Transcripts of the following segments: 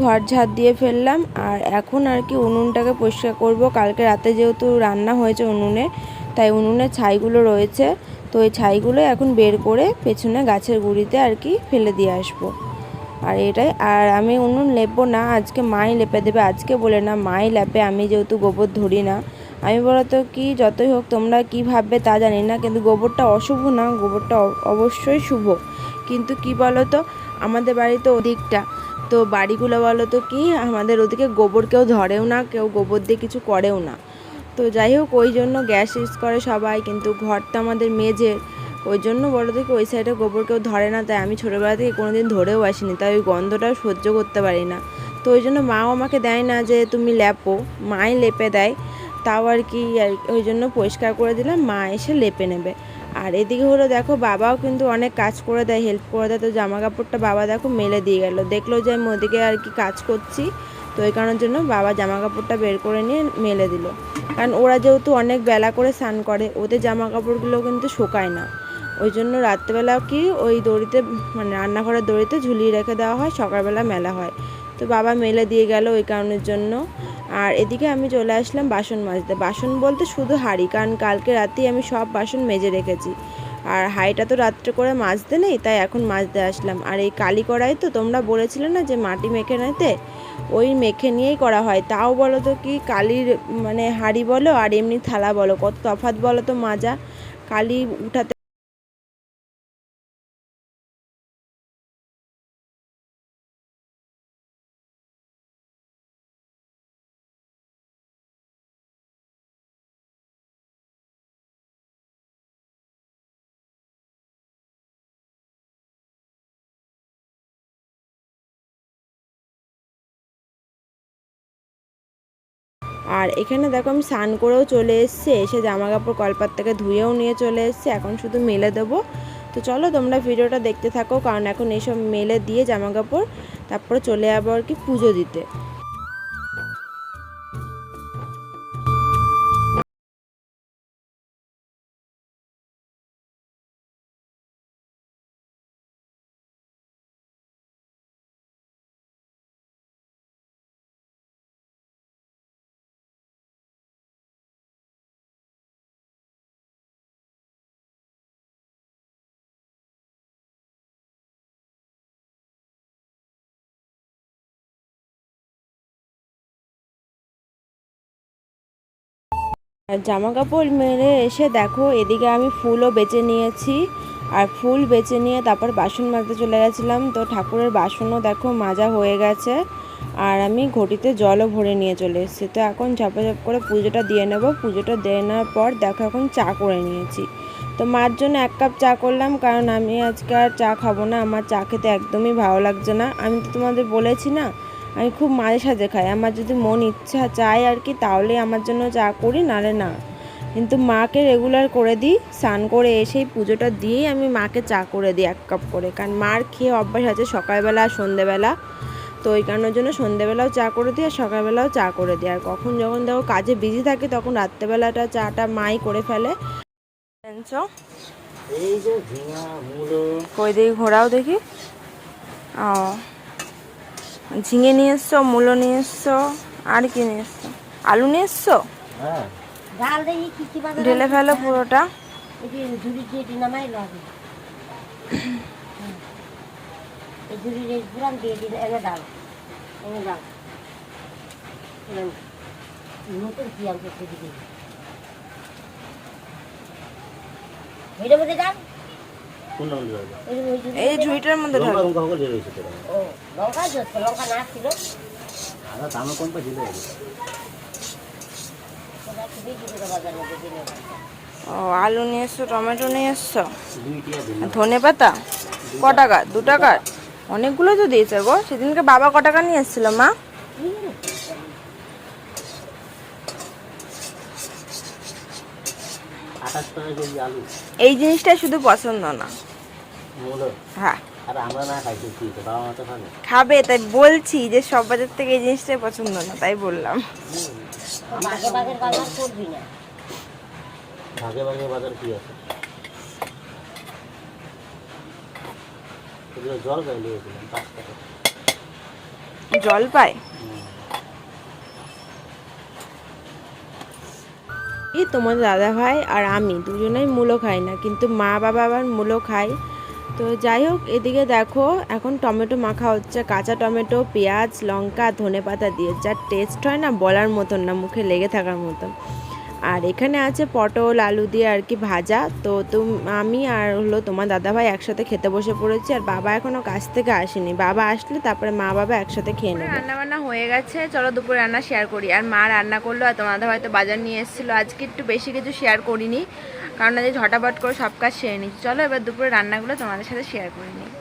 ঘর ঝাড় দিয়ে ফেললাম আর এখন আর কি উনুনটাকে পরিষ্কার করব। কালকে রাতে যেহেতু রান্না হয়েছে উনুনে, তাই উনুনের ছাইগুলো রয়েছে, তো এই ছাইগুলো এখন বের করে পেছনে গাছের গুঁড়িতে আর কি ফেলে দিয়ে আসবো। আর এটাই, আর আমি উনুন লেপবো না, আজকে মাই লেপে দেবে। আজকে বলে না, মাই লেপে, আমি যেহেতু গোবর ধরি না। আমি বলতো কি, যতই হোক তোমরা কি ভাববে তা জানি না, কিন্তু গোবরটা অশুভ না, গোবরটা অবশ্যই শুভ। কিন্তু কি বলো তো, আমাদের বাড়িতে ওদিকটা তো বাড়িগুলো বলো তো কি, আমাদের ওদিকে গোবর কেউ ধরেও না, কেউ গোবর দিয়ে কিছু করেও না। তো যাই হোক, ওই জন্য গ্যাস ইউজ করে সবাই, কিন্তু ঘরটা আমাদের মেঝের, ওই জন্য বলো তো কি ওই সাইডে গোবর কেউ ধরে না। তাই আমি ছোটোবেলা থেকে কোনো দিন ধরেও আসিনি, তাই ওই গন্ধটাও সহ্য করতে পারি না। তো ওই জন্য মাও আমাকে দেয় না যে তুমি লেপো, মাই লেপে দেয়। তাও আর কি, ওই জন্য পরিষ্কার করে দিলাম, মা এসে লেপে নেবে। আর এদিকে হলো দেখো, বাবাও কিন্তু অনেক কাজ করে দেয়, হেল্প করে দেয়। তো জামা কাপড়টা বাবা দেখো মেলে দিয়ে গেল, দেখলো যে আমি ওদিকে আর কি কাজ করছি, তো ওই কারণের জন্য বাবা জামা কাপড়টা বের করে নিয়ে মেলে দিল। কারণ ওরা যেহেতু অনেক বেলা করে স্নান করে, ওদের জামা কাপড়গুলো কিন্তু শুকায় না। ওই জন্য রাত্রেবেলা কি ওই দড়িতে, মানে রান্নাঘরের দড়িতে ঝুলিয়ে রেখে দেওয়া হয়, সকালবেলা মেলা হয়। তো বাবা মেলে দিয়ে গেল ওই কারণের জন্য। আর এদিকে আমি চলে আসলাম বাসন মাজতে। বাসন বলতে শুধু হাঁড়ি, কারণ কালকে রাতেই আমি সব বাসন মেজে রেখেছি। আর হাঁড়িটা তো রাত্রে করে মাজতে নেই, তাই এখন মাজতে আসলাম। আর এই কালি কড়াই তো তোমরা বলেছিলে না যে মাটি মেখে নিতে, ওই মেখে নিয়েই করা হয়। তাও বলো তো কি, কালির মানে হাঁড়ি বলো আর এমনি থালা বলো, কত তফাৎ বলো তো মাজা। কালি উঠাতে আর এখানে দেখো আমি স্নান করেও চলে এসেছি, এসে জামা কাপড় কলপাত থেকে ধুয়েও নিয়ে চলে এসেছি, এখন শুধু মেলে দেবো। তো চলো তোমরা ভিডিওটা দেখতে থাকো, কারণ এখন এইসব মেলে দিয়ে জামা কাপড় তারপরে চলে যাবো আর কি পুজো দিতে। আর জামা কাপড় মেলে এসে দেখো এদিকে আমি ফুলও বেছে নিয়েছি, আর ফুল বেছে নিয়ে তারপর বাসন মাজতে চলে গেছিলাম। তো ঠাকুরের বাসনও দেখো মাজা হয়ে গেছে, আর আমি ঘটিতে জলও ভরে নিয়ে চলে এসেছি। তো এখন ঝপাঝপ করে পুজোটা দিয়ে নেব। পুজোটা দিয়ে নেওয়ার পর দেখো এখন চা করে নিয়েছি। তো মার জন্য 1 কাপ চা করলাম, কারণ আমি আজকে আর চা খাবো না, আমার চা খেতে একদমই ভালো লাগছে না। আমি তো তোমাদের বলেছি না, আমি খুব মাঝে সাঝে খাই, আমার যদি মন ইচ্ছা চাই আর কি, তাহলে আমার জন্য চা করি, নালে না। কিন্তু মাকে রেগুলার করে দিই, স্নান করে এসেই পুজোটা দিয়েই আমি মাকে চা করে দিই 1 কাপ করে, কারণ মার খেয়ে অভ্যাস আছে সকালবেলা আর সন্ধেবেলা। তো ওই কারণের জন্য সন্ধেবেলাও চা করে দিই আর সকালবেলাও চা করে দিই। আর কখন যখন দেখো কাজে বিজি থাকি, তখন রাত্রেবেলাটা চাটা মাই করে ফেলে। কই দেখি, ঘোরাও দেখি। ও, ঝিঙে নিয়ে এসছো, মূলো নিয়ে এসছো, আর কি নিয়ে এসছো? আলু নিয়ে এসছো? ঢেলে ফেলো পুরোটা। এই ঝুড়িটার মধ্যে ও, আলু নিয়ে এসছো, টমেটো নিয়ে এসছো, ধনে পাতা ক টাকা? 2 টাকার অনেকগুলো তো দিয়েছে গো। সেদিনকে বাবা ক টাকা নিয়ে এসেছিল মা? এই জিনিসটা শুধু পছন্দ না। হ্যাঁ খাবে, তাই বলছি যে সব বাজার থেকে এই জিনিসটাই পছন্দ না, তাই বললাম। জল পায়। এই তোমার দাদা ভাই আর আমি দুজনেই মূলো খাই না, কিন্তু মা বাবা আবার মূলো খায়। তো যাই হোক, এদিকে দেখো এখন টমেটো মাখা হচ্ছে, কাঁচা টমেটো, পেঁয়াজ, লঙ্কা, ধনেপাতা দিয়ে, যা টেস্ট হয় না বলার মতন না, মুখে লেগে থাকার মতন। আর এখানে আছে পটল আলু দিয়ে আর কি ভাজা। তো আমি আর হলো তোমার দাদাভাই একসাথে খেতে বসে পড়েছি, আর বাবা এখনও কাছ থেকে আসেনি, বাবা আসলে তারপরে মা বাবা একসাথে খেয়ে নেবে। রান্না বান্না হয়ে গেছে, চলো দুপুরে রান্না শেয়ার করি। আর মা রান্না করলো, আর তোমার দাদাভাই তো বাজার নিয়ে এসেছিলো। আজকে একটু বেশি কিছু শেয়ার করিনি, কারণ আজ ঝটাপট করে সব কাজ সেরে নিচ্ছি। চলো এবার দুপুরে রান্নাগুলো তোমাদের সাথে শেয়ার করে নিই।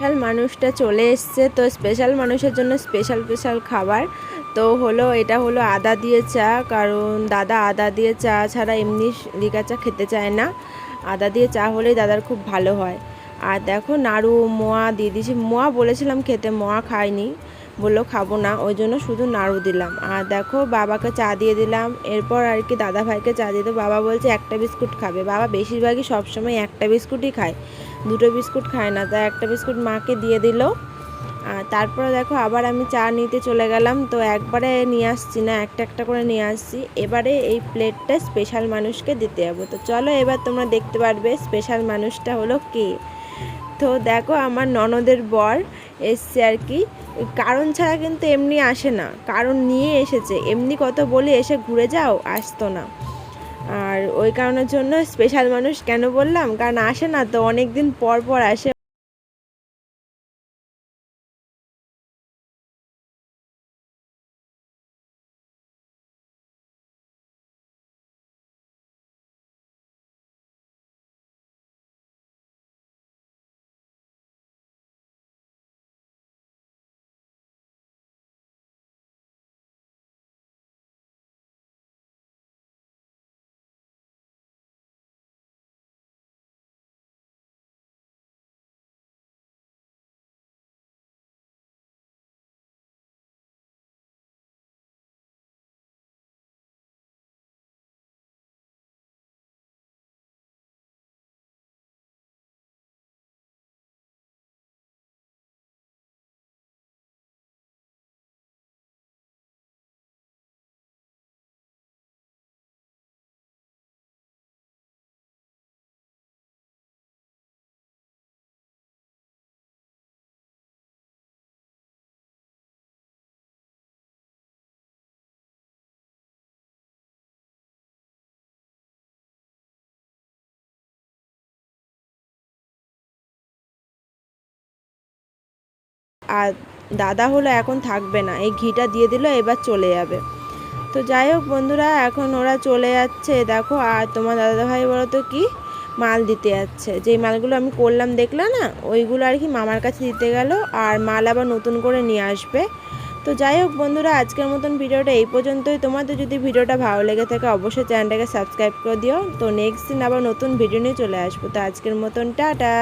স্পেশাল মানুষটা চলে এসছে, তো স্পেশাল মানুষের জন্য স্পেশাল স্পেশাল খাবার। তো এটা হলো আদা দিয়ে চা, কারণ দাদা আদা দিয়ে চা ছাড়া এমনি লিকা চা খেতে চায় না, আদা দিয়ে চা হলেই দাদার খুব ভালো হয়। আর দেখো নাড়ু মোয়া দিয়ে দিয়েছি, মোয়া বলেছিলাম খেতে, মোয়া খাইনি, বললো খাবো না, ওই জন্য শুধু নাড়ু দিলাম। আর দেখো বাবাকে চা দিয়ে দিলাম, এরপর আর কি দাদা ভাইকে চা দিয়ে দেবো। বাবা বলছে একটা বিস্কুট খাবে, বাবা বেশিরভাগই সবসময় একটা বিস্কুটই খায়, দুটো বিস্কুট খায় না, তাই একটা বিস্কুট মাকে দিয়ে দিল। আর তারপরে দেখো আবার আমি চা নিতে চলে গেলাম, তো একবারে নিয়ে আসছি না, একটা একটা করে নিয়ে আসছি। এবারে এই প্লেটটা স্পেশাল মানুষকে দিতে যাবো, তো চলো এবার তোমরা দেখতে পারবে স্পেশাল মানুষটা হলো কে। তো দেখো আমার ননদের বর এসছে আর কি, কারণ ছাড়া কিন্তু এমনি আসে না, কারণ নিয়ে এসেছে, এমনি কত বলে এসে ঘুরে যাও, আসতো না। আর ওই কারণের জন্য স্পেশাল মানুষ কেন বললাম, কারণ আসে না তো, অনেক দিন পর পর আসে। আর দাদা হলো এখন থাকবে না, এই ঘিটা দিয়ে দিল, এবার চলে যাবে। তো যাই হোক বন্ধুরা, এখন ওরা চলে যাচ্ছে দেখো। আর তোমার দাদা ভাই বলো তো কি মাল দিতে যাচ্ছে, যেই মালগুলো আমি করলাম দেখলে না, ওইগুলো আর কি মামার কাছে দিতে গেল, আর মাল আবার নতুন করে নিয়ে আসবে। তো যাই হোক বন্ধুরা, আজকের মতন ভিডিওটা এই পর্যন্তই। তোমাদের যদি ভিডিওটা ভালো লেগে থাকে অবশ্যই চ্যানেলটাকে সাবস্ক্রাইব করে দিও। তো নেক্সট দিন আবার নতুন ভিডিও নিয়ে চলে আসবো। তো আজকের মতন টাটা।